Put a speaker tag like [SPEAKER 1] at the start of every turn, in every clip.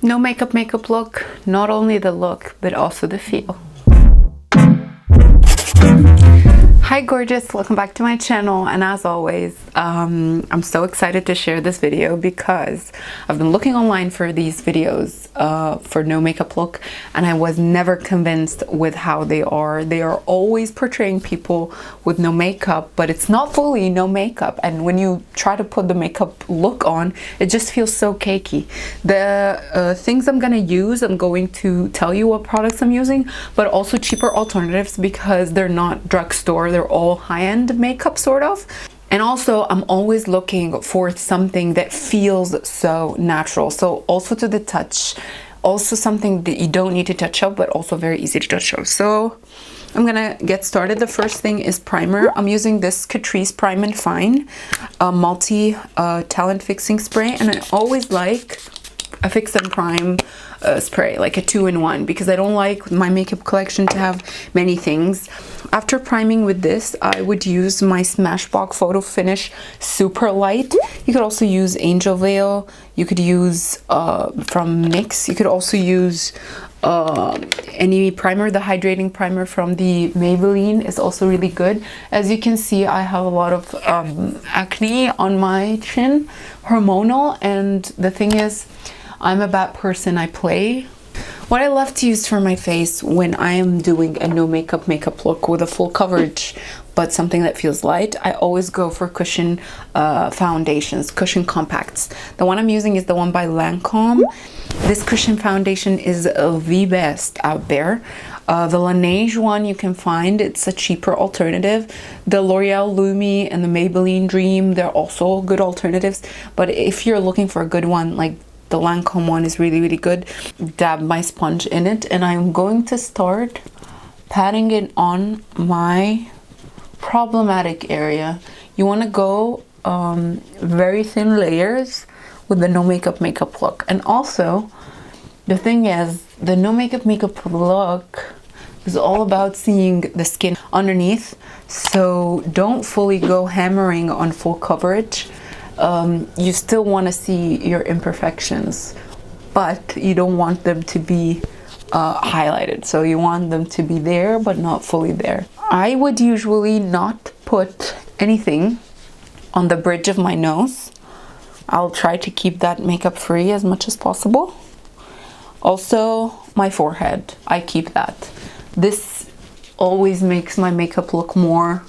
[SPEAKER 1] No makeup look, not only the look, but also the feel. Hi gorgeous, welcome back to my channel, and as always, I'm so excited to share this video because I've been looking online for these videos for no makeup look, and I was never convinced with how they are. They are always portraying people with no makeup, but it's not fully no makeup, and when you try to put the makeup look on, it just feels so cakey. The things I'm gonna use, I'm going to tell you what products I'm using, but also cheaper alternatives because they're not drugstore. They're all high-end makeup sort of. And also I'm always looking for something that feels so natural, so also to the touch, also something that you don't need to touch up but also very easy to touch up. So I'm gonna get started. The first thing is primer. I'm using this Catrice Prime and Fine multi talent fixing spray, and I always like a fix and prime spray, like a 2-in-1, because I don't like my makeup collection to have many things. After priming with this, I would use my Smashbox Photo Finish Super Light. You could also use Angel Veil. You could use from NYX. You could also use any primer. The hydrating primer from the Maybelline is also really good. As you can see, I have a lot of acne on my chin, hormonal, and the thing is, I'm a bad person, I play. What I love to use for my face when I am doing a no makeup look with a full coverage but something that feels light, I always go for cushion foundations, cushion compacts. The one I'm using is the one by Lancome. This cushion foundation is the best out there. The Laneige one you can find, it's a cheaper alternative. The L'Oreal Lumi and the Maybelline Dream, they're also good alternatives, but if you're looking for a good one, like the Lancome one is really good. Dab my sponge in it, and I'm going to start patting it on my problematic area. You want to go very thin layers with the no makeup look. And also, the thing is, the no makeup look is all about seeing the skin underneath, so don't fully go hammering on full coverage. You still want to see your imperfections, but you don't want them to be highlighted, so you want them to be there but not fully there. I would usually not put anything on the bridge of my nose. I'll try to keep that makeup free as much as possible. Also my forehead, I keep that. This always makes my makeup look more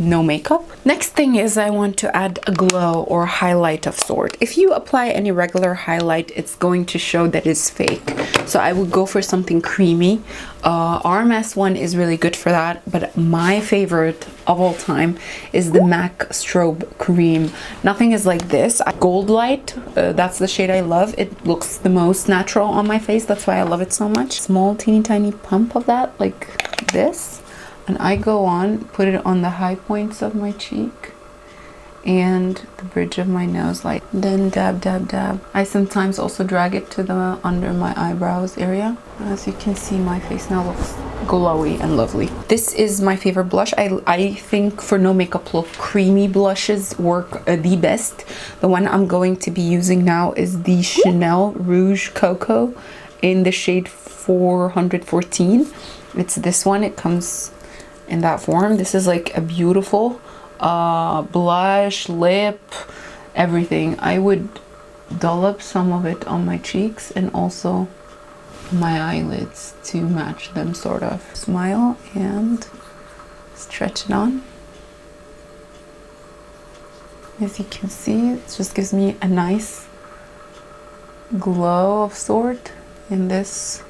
[SPEAKER 1] no makeup. Next thing is I want to add a glow or highlight of sort. If you apply any regular highlight, it's going to show that it's fake. So I would go for something creamy. RMS one is really good for that, but my favorite of all time is the MAC Strobe Cream. Nothing is like this. Gold Light, that's the shade I love. It looks the most natural on my face. That's why I love it so much. Small teeny tiny pump of that, like this. And I go on, put it on the high points of my cheek and the bridge of my nose, like, then dab. I sometimes also drag it to the under my eyebrows area. As you can see, my face now looks glowy and lovely. This is my favorite blush. I think for no makeup look, creamy blushes work the best. The one I'm going to be using now is the Chanel Rouge Cocoa in the shade 414. It's this one. It comes in that form. This is like a beautiful blush, lip, everything. I would dollop some of it on my cheeks and also my eyelids to match them, sort of. Smile and stretch it on. As you can see, it just gives me a nice glow of sort in this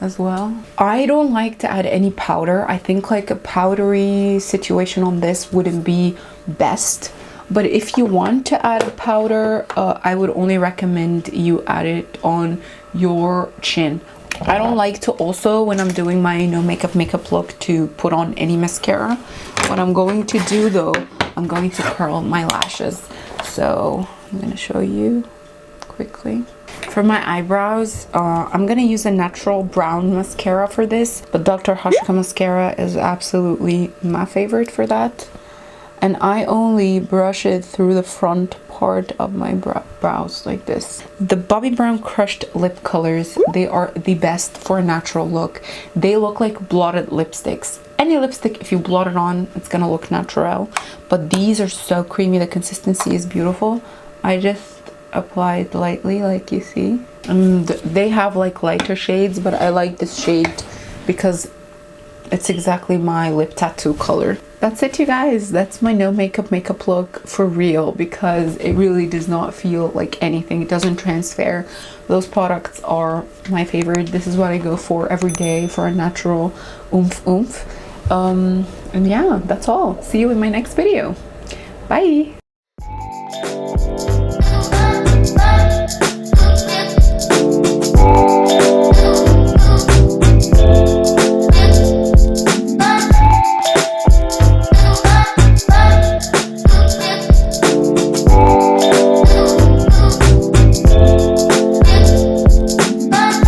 [SPEAKER 1] as well. I don't like to add any powder. I think like a powdery situation on this wouldn't be best, but if you want to add a powder, I would only recommend you add it on your chin. I don't like to also, when I'm doing my no makeup look, to put on any mascara. What I'm going to do though, I'm going to curl my lashes. So I'm going to show you quickly. For my eyebrows, I'm gonna use a natural brown mascara for this, but Dr. Hushka mascara is absolutely my favorite for that. and I only brush it through the front part of my brows like this. The Bobbi Brown Crushed Lip Colors, they are the best for a natural look. They look like blotted lipsticks. Any lipstick, if you blot it on, it's gonna look natural, but these are so creamy. The consistency is beautiful. I just applied lightly, like you see, and they have like lighter shades, but I like this shade because it's exactly my lip tattoo color. That's it, you guys. That's my no makeup look for real, because it really does not feel like anything. It doesn't transfer. Those products are my favorite. This is what I go for every day for a natural oomph. And yeah, that's all. See you in my next video. Bye.